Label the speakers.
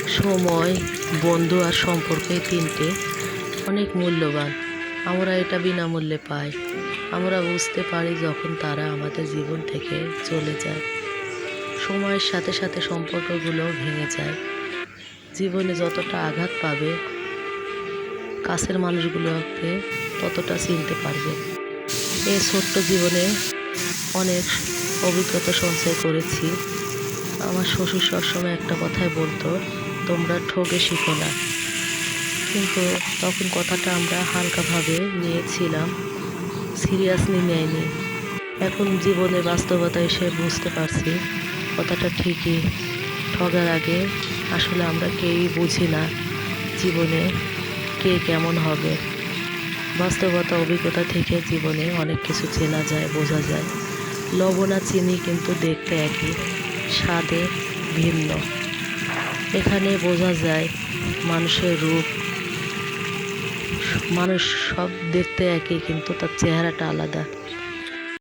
Speaker 1: সময়, বন্ধু আর সম্পর্ক এই তিনটে অনেক মূল্যবান। আমরা এটা বিনামূল্যে পাই। আমরা বুঝতে পারি যখন তারা আমাদের জীবন থেকে চলে যায়। সময়ের সাথে সাথে সম্পর্কগুলো ভেঙে যায়। জীবনে যতটা আঘাত পাবে, কাছের মানুষগুলোকে ততটা চিনতে পারবে। এই ছোট্ট জীবনে অনেক অভিজ্ঞতা সঞ্চয় করেছি। আমার শ্বশুর সবসময় একটা কথাই বলতো, তোমরা ঠকে শিখো না। কিন্তু তখন কথাটা আমরা হালকাভাবে নিয়েছিলাম, সিরিয়াসলি নেয়নি। এখন জীবনে বাস্তবতা এসে বুঝতে পারছি কথাটা ঠিকই। ঠগার আগে আসলে আমরা কেউই বুঝি না জীবনে কে কেমন হবে। বাস্তবতা অভিজ্ঞতা থেকে জীবনে অনেক কিছু চেনা যায়, বোঝা যায়। লবণ আর চিনি কিন্তু দেখতে একই, স্বাদে ভিন্ন। এখানে বোঝা যায় মানুষের রূপ। মানুষ সব দেখতে একই, কিন্তু তার চেহারাটা আলাদা।